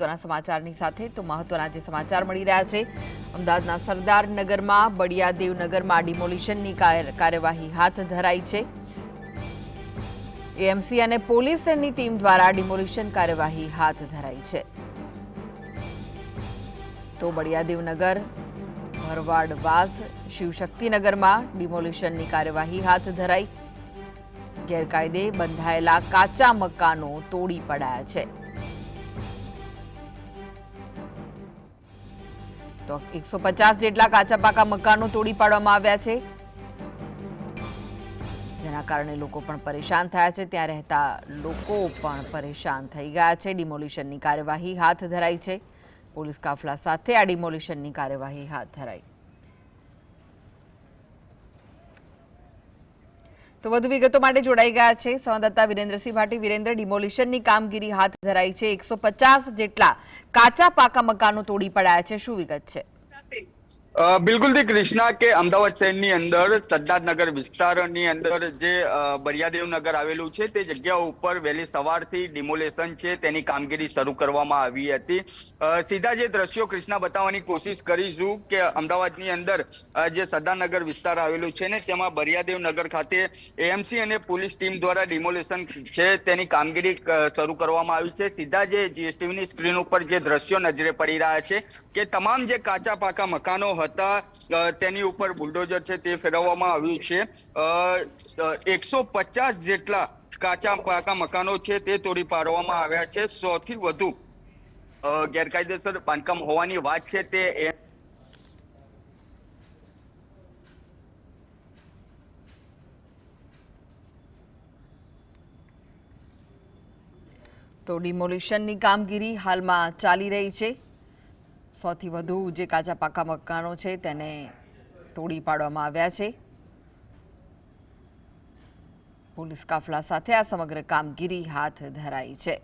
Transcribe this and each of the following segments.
સમાચારની સાથે તો મહત્વના જે સમાચાર મળી રહ્યા છે અમદાવાદના સરદારનગરમાં બળિયાદેવનગરમાં ડિમોલિશનની કાર્યવાહી હાથ ધરાઈ છે। એએમસી અને પોલીસની ટીમ દ્વારા ડિમોલિશન કાર્યવાહી હાથ ધરાઈ છે। તો બળિયાદેવનગર ભરવાડવાસ શિવશક્તિનગરમાં ડિમોલિશનની કાર્યવાહી હાથ ધરાઈ। ગેરકાયદે બંધાયેલા કાચા મકાનો તોડી પડાયા છે। તો 150 જેટલા કાચા પાકા મકાનો તોડી પાડવામાં આવ્યા છે, જેના કારણે લોકો પણ પરેશાન થયા છે। ત્યાં રહેતા લોકો પણ પરેશાન થઈ ગયા છે। ડિમોલિશનની કાર્યવાહી હાથ ધરાઈ છે। પોલીસ કાફલા સાથે આ ડિમોલિશનની કાર્યવાહી હાથ ધરાઈ। તો વધુ વિગતો માટે જોડાઈ ગયા છે સંવાદદાતા વિરેન્દ્રસિંહ ભાટી। વિરેન્દ્ર, ડિમોલિશનની કામગીરી હાથ ધરાઈ છે, 150 જેટલા કાચા પાકા મકાનો તોડી પડાયા છે, શું વિગત છે? બિલકુલ થી કૃષ્ણા કે અમદાવાદ શહેરની અંદર સરદારનગર વિસ્તારની અંદર જે બળિયાદેવનગર આવેલું છે તે જગ્યા ઉપર વહેલી સવારથી ડિમોલેશન છે તેની કામગીરી શરૂ કરવામાં આવી હતી। સીધા જે દ્રશ્યો કૃષ્ણા બતાવવાની કોશિશ કરીશું કે અમદાવાદની અંદર જે સરદારનગર વિસ્તાર આવેલું છે ને તેમાં બળિયાદેવનગર ખાતે એએમસી અને પોલીસ ટીમ દ્વારા ડિમોલેશન છે તેની કામગીરી શરૂ કરવામાં આવી છે। સીધા જે જીએસટીવીની સ્ક્રીન ઉપર જે દ્રશ્યો નજરે પડી રહ્યા છે કે તમામ જે કાચા પાકા મકાનો હતા તેની ઉપર બુલડોઝર છે તે ફેરવવામાં આવ્યું છે। 150 જેટલા કાચા પાકા મકાનો છે તે તોડી પાડવામાં આવ્યા છે। 100 થી વધુ ગેરકાયદેસર બાંધકામ હોવાની વાત છે તે તો ડિમોલિશનની કામગીરી હાલમાં ચાલી રહી છે। 100 થી વધુ જે કાચા પાકા મકાનો છે તેને તોડી પાડવામાં આવ્યા છે। પોલીસ કાફલા સાથે આ સમગ્ર કામગીરી હાથ ધરાઈ છે।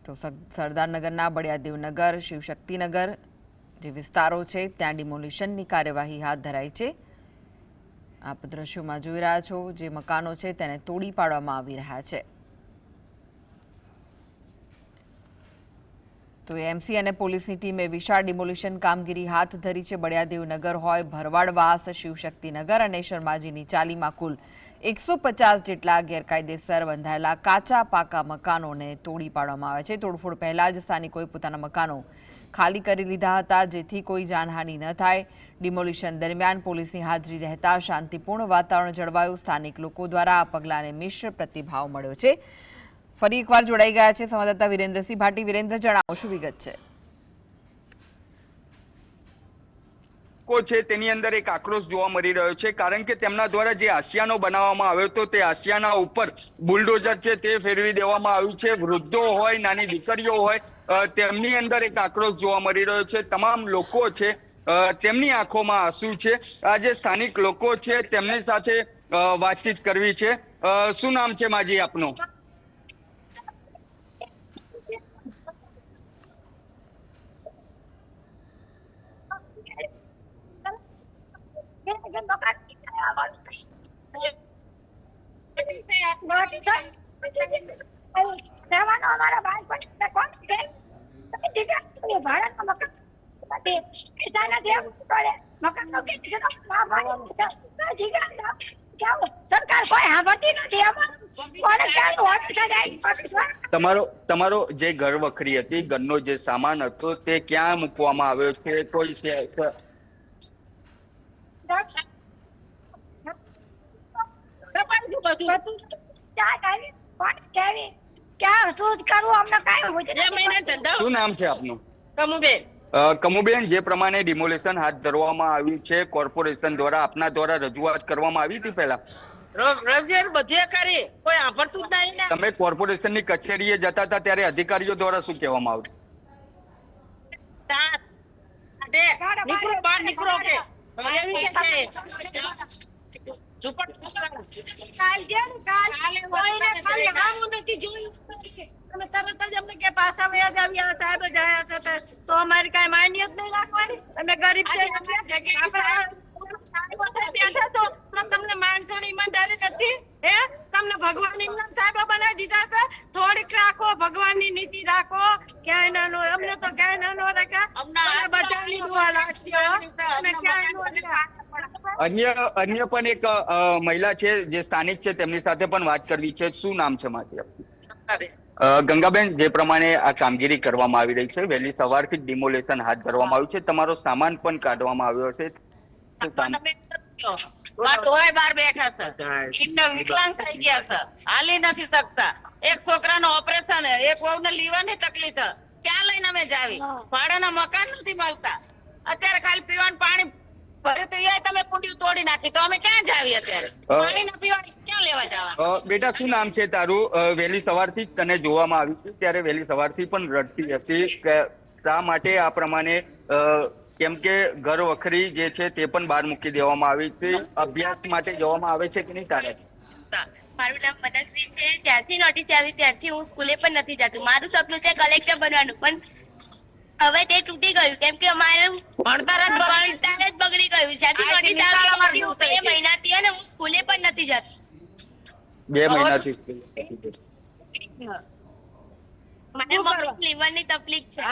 તો સરદારનગરના બળિયાદેવનગર શિવશક્તિનગર જે વિસ્તારો છે ત્યાં ડિમોલિશનની કાર્યવાહી હાથ ધરાઈ છે। આપ દ્રશ્યોમાં જોઈ રહ્યા છો જે મકાનો છે તેને તોડી પાડવામાં આવી રહ્યા છે। તો એએમસી અને પોલીસની ટીમે વિશાળ ડિમોલિશન કામગીરી હાથ ધરી છે। બળિયાદેવનગર હોય, ભરવાડવાસ, શિવશક્તિનગર અને શર્માજીની ચાલીમાં કુલ 150 જેટલા ગેરકાયદેસર બંધાયેલા કાચા પાકા મકાનોને તોડી પાડવામાં આવે છે। તોડફોડ પહેલા જ સ્થાનિકોએ પોતાના મકાનો ખાલી કરી લીધા હતા, જેથી કોઈ જાનહાનિ ન થાય। ડિમોલિશન દરમિયાન પોલીસની હાજરી રહેતા શાંતિપૂર્ણ વાતાવરણ જળવાયું। સ્થાનિક લોકો દ્વારા આ પગલાંને મિશ્ર પ્રતિભાવ મળ્યો છે। ફરી એકવાર જોડાઈ ગયા છે સંવાદદાતા વિરેન્દ્રસિંહ ભાટી। વિરેન્દ્ર, જણાવો શું વિગત છે? છે તેની અંદર એક આક્રોશ જોવા મળી રહ્યો છે, કારણ કે તેમના દ્વારા જે આશિયાનો બનાવવામાં આવ્યો હતો તે આશિયાના ઉપર બુલડોઝર છે તે ફેરવી દેવામાં આવ્યું છે। વૃદ્ધો હોય, નાની દીકરીઓ હોય, તેમની અંદર એક આક્રોશ જોવા મળી રહ્યો છે। તમામ લોકો છે તેમની આંખોમાં આંસુ છે। આ જે સ્થાનિક લોકો છે તેમની સાથે વાતચીત કરવી છે। શું નામ છે માજી આપનું? તમારો જે ઘર વખરી હતી, ઘરનો જે સામાન હતો તે ક્યાં મૂકવામાં આવ્યો છે? કોઈ શું નામ છે આપનું? કમુબેન। કમુબેન, જે પ્રમાણે ડિમોલેશન હાથ ધરવામાં આવ્યું છે કોર્પોરેશન દ્વારા, આપના દ્વારા રજૂઆત કરવામાં આવી હતી પહેલા? બધે કરી, કોઈ સાંભળતું જ નહીં ને। તમે કોર્પોરેશનની કચેરીએ જતા હતા ત્યારે અધિકારીઓ દ્વારા શું કહેવામાં આવ્યું? નીકળો બહાર, નીકળો કે તો અમારી કઈ માન્યત નહીં રાખવાની। અમે ગરીબ બેઠા તો તમને માણસોની ઈમાનદારી નથી? હે તમને ભગવાનની નામ સાહેબ બનાવી દીધા છે, થોડીક રાખો, ભગવાનની નીતિ રાખો, ક્યાંય નાનો અમને તો ક્યાંય નાનો રાખ્યા, અમને બચાવની દુઆ રાખજો, અમે ક્યાંય નો રાખ્યા. અન્ય પણ એક મહિલા છે જે સ્થાનિક છે, તેમની સાથે પણ વાત કરવી છે. શું નામ છે માજી આપનું? ગંગાબેન, જે પ્રમાણે આ કામગીરી કરવામાં આવી રહી છે, વહેલી સવારથી ડિમોલેશન હાથ ધરવામાં આવ્યું છે, તમારો સામાન પણ કાઢવામાં આવ્યો છે. બાર બેઠા છે, એમને વિકલાંગ થઈ ગયા છે, હાલી નથી શકતા, એક છોકરાનું ઓપરેશન, એક વહુને લીવરની તકલીફ છે, ક્યાં લઈને અમે જાવી? ભાડાના મકાન નથી મળતા, અત્યારે ખાલી પીવાનું પાણી ભરે તો એ તમે કુંડી તોડી નાખી, તો અમે ક્યાં જાવી? અત્યારે પાણી ના પીવાનું ક્યાં લેવા જવા? બેટા, શું નામ છે તારું? વહેલી સવારથી તને જોવામાં આવ્યું છે, ત્યારે વહેલી સવારથી પણ રડતી હતી. શા માટે આ પ્રમાણે? કેમ કે ઘર વખરી જે છે તે પણ બહાર મૂકી દેવામાં આવી છે. અભ્યાસ માટે જવામાં આવે છે કે નહીં તારે? મારું નામ મનસ્વી છે. જ્યારથી નોટિસ આવી ત્યારથી હું સ્કૂલે પણ નથી જતી. મારું સપનું છે કલેક્ટર બનવાનું, પણ હવે તે તૂટી ગયું કેમ કે અમારે ભણતર જ બગડી ગયું. જ્યારથી નોટિસ આવી હું 2 મહિનાથી અને હું સ્કૂલે પણ નથી જતી. 2 મહિનાથી મને મમ્મી લીવરની તકલીફ છે.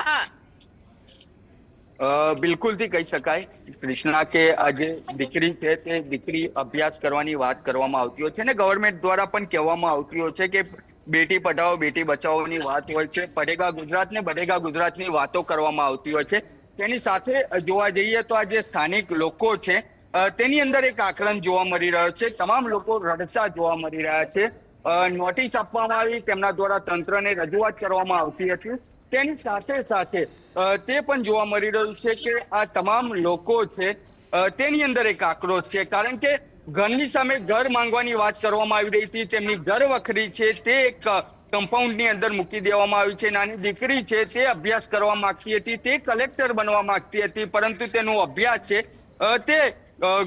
બિલકુલ થી કહી શકાય કૃષ્ણા કે આ જે દીકરી છે તે દીકરી અભ્યાસ કરવાની વાત કરવામાં આવતી હોય છે ને ગવર્મેન્ટ દ્વારા પણ કહેવામાં આવતી હોય છે કે બેટી પઢાઓ બેટી બચાવોની વાત હોય છે. પડેગા ગુજરાત ને બનેગા ગુજરાતની વાતો કરવામાં આવતી હોય છે. તેની સાથે જોવા જઈએ તો આ જે સ્થાનિક લોકો છે તેની અંદર એક આકલન જોવા મળી રહ્યો છે. તમામ લોકો રડતા જોવા મળી રહ્યા છે. નોટિસ આપવામાં આવી, તેમના દ્વારા તંત્રને રજૂઆત કરવામાં આવતી હતી. તેની સાથે સાથે તે પણ જોવા મળી રહ્યું છે કે આ તમામ લોકો છે તેની અંદર એક આક્રોશ છે. કારણ કે ઘરની સામે ઘર માંગવાની વાત કરવામાં આવી રહી હતી. તેમની ઘર વખરી છે તે એક કમ્પાઉન્ડની અંદર મૂકી દેવામાં આવી છે. નાની દીકરી છે તે અભ્યાસ કરવા માંગતી હતી, તે કલેક્ટર બનવા માંગતી હતી, પરંતુ તેનો અભ્યાસ છે તે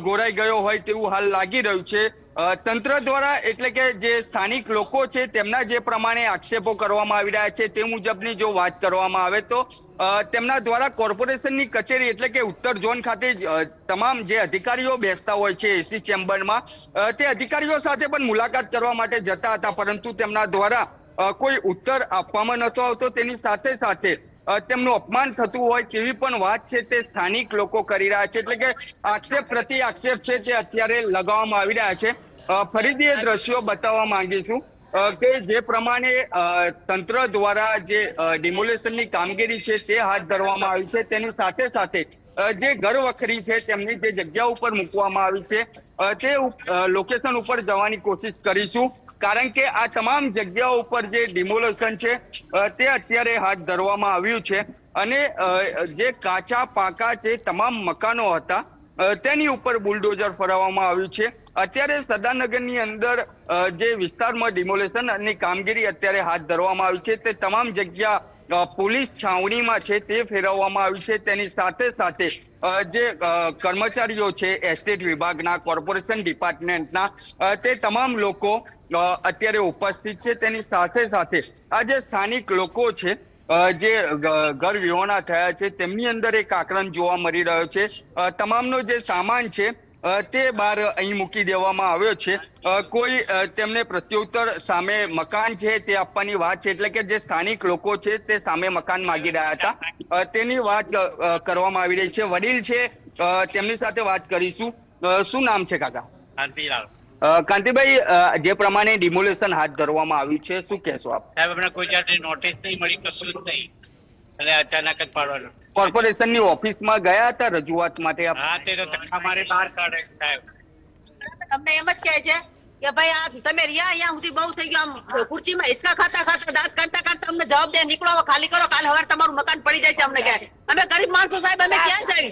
ગોરાઈ ગયો હોય તેવું હાલ લાગી રહ્યું છે. તંત્ર દ્વારા એટલે કે જે સ્થાનિક લોકો છે તેમના જે પ્રમાણે આક્ષેપો કરવામાં આવી રહ્યા છે તે મુજબની જો વાત કરવામાં આવે તો તેમના દ્વારા કોર્પોરેશનની કચેરી એટલે કે ઉત્તર ઝોન ખાતે તમામ જે અધિકારીઓ બેસતા હોય છે એસી ચેમ્બરમાં તે અધિકારીઓ સાથે પણ મુલાકાત કરવા માટે જતા હતા, પરંતુ તેમના દ્વારા કોઈ ઉત્તર આપવામાં નતો આવતો. તેની સાથે સાથે તેમનું અપમાન થતું હોય તેવી પણ વાત છે તે સ્થાનિક લોકો કરી રહ્યા છે. એટલે કે આક્ષેપ પ્રતિ આક્ષેપ છે તે અત્યારે લગાવવામાં આવી રહ્યા છે. ફરીથી એ દ્રશ્યો બતાવવા માંગીશું કે જે પ્રમાણે તંત્ર દ્વારા જે ડિમોલેશનની કામગીરી છે તે હાથ ધરવામાં આવી છે, તેની સાથે સાથે જે ઘર વખરી છે તેમની જે જગ્યા ઉપર મૂકવામાં આવી છે તે લોકેશન ઉપર જવાની કોશિશ કરીશું. કારણ કે આ તમામ જગ્યાઓ ઉપર જે ડિમોલેશન છે તે અત્યારે હાથ ધરવામાં આવ્યું છે અને જે કાચા પાકા જે તમામ મકાનો હતા તેની ઉપર બુલડોઝર ફરાવવામાં આવ્યું છે. અત્યારે સરદારનગરની અંદર જે વિસ્તારમાં ડિમોલેશનની કામગીરી અત્યારે હાથ ધરવામાં આવી છે તે તમામ જગ્યા પોલીસ છાવણીમાં છે તે ફેરવવામાં આવી છે. તેની સાથે સાથે જે કર્મચારીઓ છે એસ્ટેટ વિભાગના, કોર્પોરેશન ડિપાર્ટમેન્ટના, તે તમામ લોકો અત્યારે ઉપસ્થિત છે. તેની સાથે સાથે આ જે સ્થાનિક લોકો છે જે ઘર વિહોણા થયા છે તેમની અંદર એક આકલન જોવા મળી રહ્યો છે. તમામનો જે સામાન છે તે બહાર અહીં મૂકી દેવામાં આવ્યો છે. કોઈ તેમને પ્રત્યુત્તર સામે મકાન છે તે આપવાની વાત છે, એટલે કે જે સ્થાનિક લોકો છે તે સામે મકાન માંગી રહ્યા હતા તેની વાત કરવામાં આવી રહી છે. વડીલ છે તેમની સાથે વાત કરીશું. શું નામ છે કાકા? કાંતિભાઈ, જે પ્રમાણે ડિમોલેશન હાથ ધરવામાં આવ્યું છે શું કહેશો આપ? સાહેબ, અમને કોઈ જાતની નોટિસ નહીં મળી, કશું જ નહીં, એટલે અચાનક જ પાડવાનું. કોર્પોરેશનની ઓફિસમાં ગયા હતા રજૂઆત માટે? હા, તે તો ધક્કા મારી બહાર કાઢે સાહેબ. અમને એમ જ કહે છે કે ભાઈ આ તમે રહ્યા અહીંયા સુધી બહુ થઈ ગયું, આમ ખુરચીમાં હિસકા ખાતા ખાતા દાંત કાઢતા કાઢતા અમને જવાબ દે, નીકળો ખાલી કરો, કાલે સવારે તમારું મકાન પડી જાય છે. અમને કહે અમે ગરીબ માણસો સાહેબ, અમે ક્યાં જઈએ?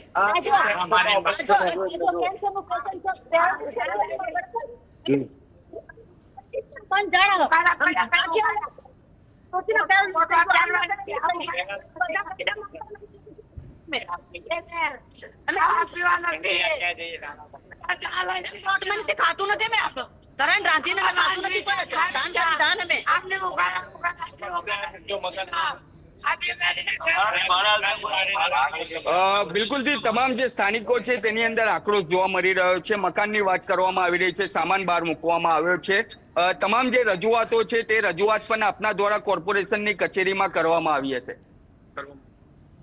પણ જણાવો ખાતું નથી મેં ધરણ રાંધીને ખાતું નથી. બિલકુલથી તમામ જે સ્થાનિકો છે તેની અંદર આક્રોશ જોવા મળી રહ્યો છે. મકાનની વાત કરવામાં આવી રહી છે, સામાન બહાર મૂકવામાં આવ્યો છે. તમામ જે રજૂઆતો છે તે રજૂઆત પણ આપના દ્વારા કોર્પોરેશનની કચેરીમાં કરવામાં આવી હશે.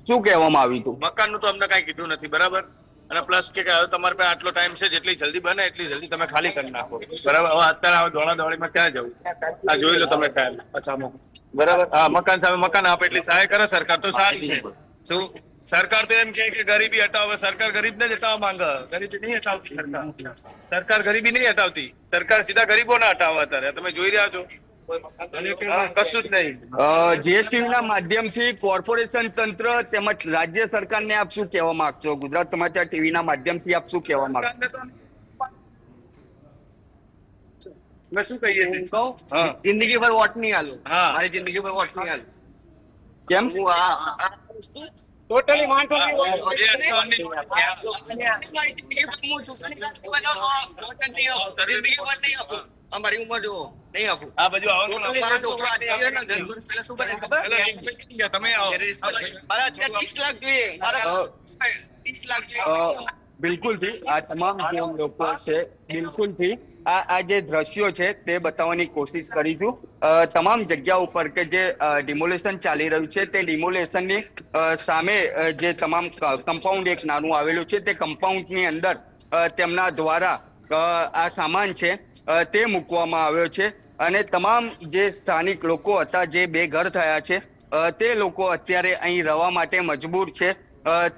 શું કહેવામાં આવ્યું હતું? મકાનનું તો અમને કઈ કીધું નથી, બરાબર. અને પ્લસ કે હવે તમારે પાસે આટલો ટાઈમ છે, જેટલી જલ્દી બને એટલી જલ્દી તમે ખાલી કરી નાખો, બરાબર. હવે અત્યારે દોડા દોડીમાં ક્યાં જવું? આ જોઈ લો તમે સાહેબ, બરાબર. હા, મકાન સામે મકાન આપે એટલી સહાય કરે સરકાર તો સારી છે. શું સરકાર તો એમ કે ગરીબી હટાવે, સરકાર ગરીબને જ હટાવવા માંગે, ગરીબી નહીં હટાવતી સરકાર. સરકાર ગરીબી નહીં હટાવતી, સરકાર સીધા ગરીબોને હટાવે. અત્યારે તમે જોઈ રહ્યા છો કશું જ નહીં. જીએસટી ના માધ્યમથી કોર્પોરેશન તંત્ર તેમજ રાજ્ય સરકારને આપ શું કહેવા માંગશો? ગુજરાત સમાચાર ટીવી ના માધ્યમથી આપ શું કહેવા માંગશો? મેં શું કહીએ છીએ? જિંદગી ભર વોટ નહીં આલો. હા, મારી જિંદગી ભર વોટ નહીં આલો. કેમ? ટોટલી વાંધો અમારી ઉંમર જો નહીં આપું. આ બાજુ આવો. મારો છોકરો પહેલા શું બને ખબર? તમે આવો. મારા અત્યારે 30 લાખ જોઈએ. મારા 30 લાખ જોઈએ. બિલકુલથી આ તમામ જે લોકો છે, બિલકુલથી આ જે દ્રશ્યો છે તે બતાવવાની કોશિશ કરીશું. તમામ જગ્યા ઉપર કે જે ડિમોલેશન ચાલી રહ્યું છે તે ડિમોલેશનની સામે જે તમામ કમ્પાઉન્ડ એક નાનું આવેલું છે તે કમ્પાઉન્ડની અંદર તેમના દ્વારા આ સામાન છે તે મૂકવામાં આવ્યો છે. અને તમામ જે સ્થાનિક લોકો હતા, જે બેઘર થયા છે, તે લોકો અત્યારે અહીં રહેવા માટે મજબૂર છે,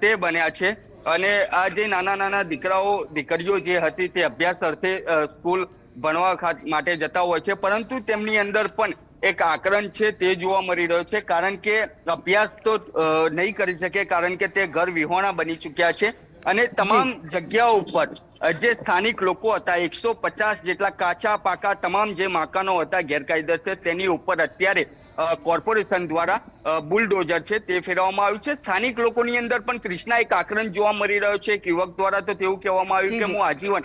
તે બન્યા છે. અને આ જે નાના નાના દીકરાઓ દીકરીઓ જે હતી તે અભ્યાસ અર્થે સ્કૂલ ભણવા માટે જતા હોય છે, પરંતુ તેમની અંદર પણ એક આક્રંદ છે તે જોવા મળી રહ્યો છે. કારણ કે અભ્યાસ તો નહીં કરી શકે, કારણ કે તે ઘર વિહોણા બની ચૂક્યા છે. અને તમામ જગ્યાઓ ઉપર જે સ્થાનિક લોકો હતા, 150 જેટલા કાચા પાકા તમામ જે મકાનો હતા ગેરકાયદેસર, તેની ઉપર અત્યારે કોર્પોરેશન દ્વારા બુલડોઝર છે તે ફેરવવામાં આવ્યું છે. સ્થાનિક લોકોની અંદર પણ કૃષ્ણા એક આક્રંદ જોવા મળી રહ્યો છે. એક યુવક દ્વારા તો તેવું કહેવામાં આવ્યું કે હું આજીવન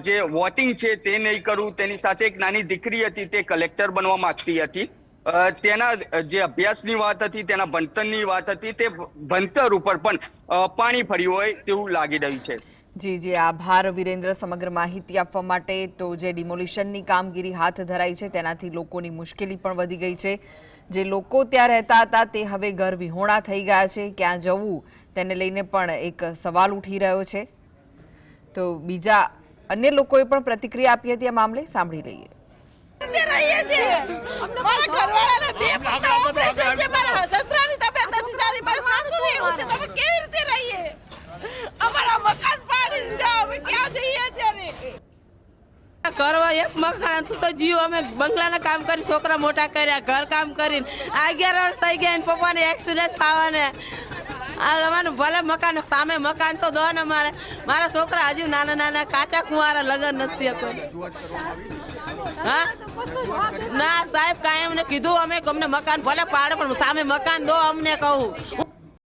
જે વોટિંગ છે તે નહીં કરું. તેની સાથે એક નાની દીકરી હતી, તે કલેક્ટર બનવા માંગતી હતી. તેના જે અભ્યાસની વાત હતી, તેના ભણતરની વાત હતી, તે ભણતર ઉપર પણ પાણી ફર્યું હોય તેવું લાગી રહ્યું છે. જી આભાર વિરેન્દ્ર સમગ્ર માહિતી આપવા માટે. તો જે ડિમોલિશનની કામગીરી હાથ ધરાઈ છે તેનાથી લોકોની મુશ્કેલી પણ વધી ગઈ છે. જે લોકો ત્યાં રહેતા હતા તે હવે ઘર વિહોણા થઈ ગયા છે. ક્યાં જવું તેને લઈને પણ એક સવાલ ઉઠી રહ્યો છે. તો બીજા અન્ય લોકોએ પણ પ્રતિક્રિયા આપી હતી આ મામલે, સાંભળી લઈએ. મારા ઘરવાળાને 2 પગના ઓપરેશન છે, મારા સસરાની તબિયત નથી સારી, મારા સાસુની એવું છે. તમે કેવી રીતે રહીએ? અમારા મકાન પાડી દીધા, અમે ક્યાં જઈએ અત્યારે? કરવા એક મકાન હતું તો જીવ અમે બંગલાના કામ કરી, છોકરા મોટા કર્યા, ઘર કામ કરીને 11 વર્ષ થઈ ગયા. પપ્પાને એક્સિડન્ટ થવાને અમારું ભલે મકાન સામે મકાન તો દો ને. મારા છોકરા હજુ નાના નાના કાચા કુંવારા, લગન નથી કોઈ. હા ના સાહેબ, કાંઈ અમને કીધું અમે અમને મકાન ભલે પાડે પણ સામે મકાન દો અમને કહું.